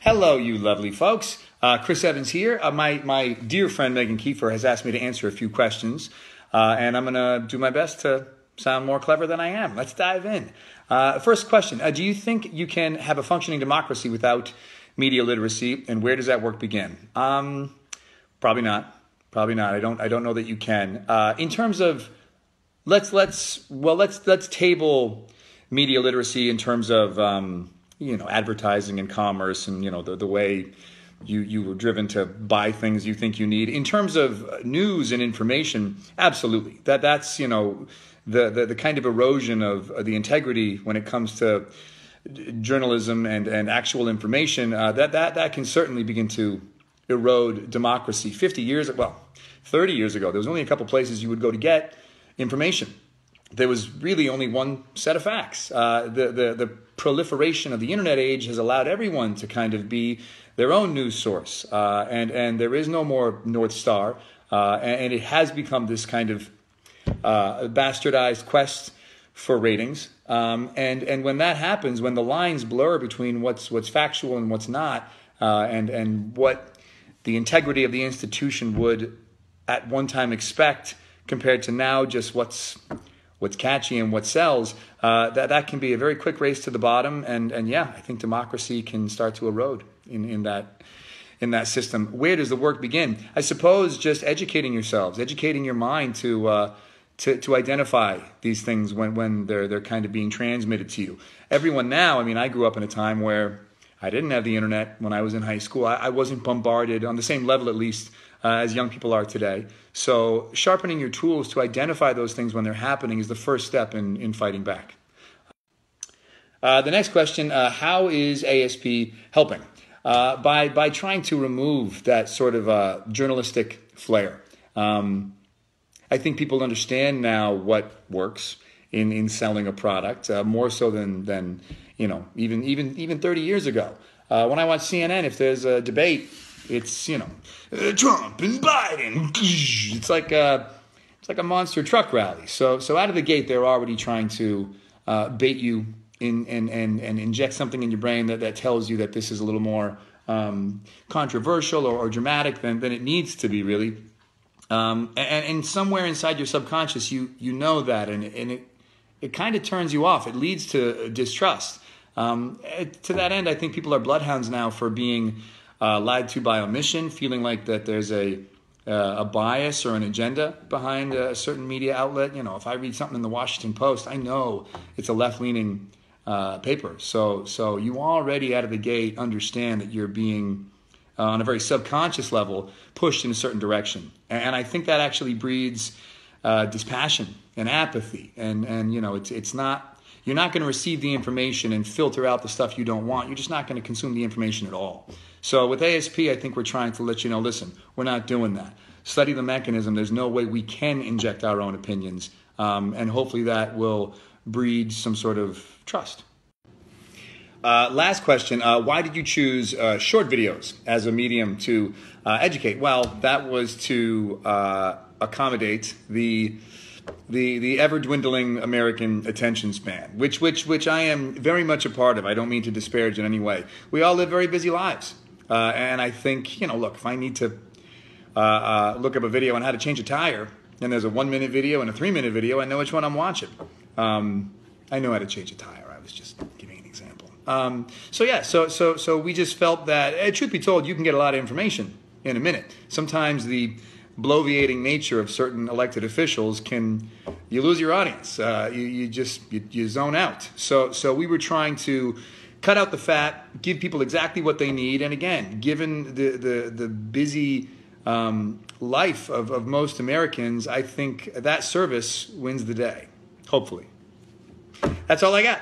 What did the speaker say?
Hello, you lovely folks. Chris Evans here. My dear friend Megan Kiefer has asked me to answer a few questions, and I'm going to do my best to sound more clever than I am. Let's dive in. First question, do you think you can have a functioning democracy without media literacy, and where does that work begin? Probably not. Probably not. I don't know that you can. In terms of, let's table media literacy in terms of advertising and commerce, and the way you were driven to buy things you think you need. In terms of news and information, absolutely. That's the kind of erosion of the integrity when it comes to journalism and actual information, that can certainly begin to erode democracy. 30 years ago, there was only a couple places you would go to get information. There was really only one set of facts. The proliferation of the internet age has allowed everyone to kind of be their own news source, and there is no more North Star, and it has become this kind of bastardized quest for ratings. And when that happens, when the lines blur between what's factual and what's not, and what the integrity of the institution would at one time expect compared to now just what's catchy and what sells, that can be a very quick race to the bottom. And yeah, I think democracy can start to erode in that system. Where does the work begin? I suppose just educating yourselves, educating your mind to identify these things when they're kind of being transmitted to you. Everyone now, I grew up in a time where I didn't have the internet when I was in high school. I wasn't bombarded on the same level, at least, as young people are today. So sharpening your tools to identify those things when they're happening is the first step in fighting back. The next question, how is ASP helping? By trying to remove that sort of journalistic flair. I think people understand now what works in selling a product, more so than even 30 years ago. When I watch CNN, if there's a debate, it's Trump and Biden. It's like a monster truck rally. So out of the gate, they're already trying to bait you in and inject something in your brain that tells you that this is a little more controversial or dramatic than it needs to be, really. And somewhere inside your subconscious, you know that, and it kind of turns you off. It leads to distrust. To that end, I think people are bloodhounds now for being lied to by omission, feeling like that there's a bias or an agenda behind a certain media outlet. If I read something in the Washington Post, I know it's a left-leaning paper. So you already out of the gate understand that you're being, on a very subconscious level, pushed in a certain direction. And I think that actually breeds dispassion and apathy. And it's not, you're not going to receive the information and filter out the stuff you don't want. You're just not going to consume the information at all. So with ASP, I think we're trying to let you know, listen, we're not doing that. Study the mechanism. There's no way we can inject our own opinions. And hopefully that will breed some sort of trust. Last question, why did you choose short videos as a medium to educate? Well, that was to accommodate the ever-dwindling American attention span, which I am very much a part of. I don't mean to disparage in any way. We all live very busy lives. And I think, look, if I need to look up a video on how to change a tire, and there's a 1-minute video and a 3-minute video, I know which one I'm watching. I know how to change a tire. I was just giving an example. So we just felt that, truth be told, you can get a lot of information in a minute. Sometimes the bloviating nature of certain elected officials you lose your audience. You zone out. So we were trying to cut out the fat, give people exactly what they need. And again, given the busy life of most Americans, I think that service wins the day, hopefully. That's all I got.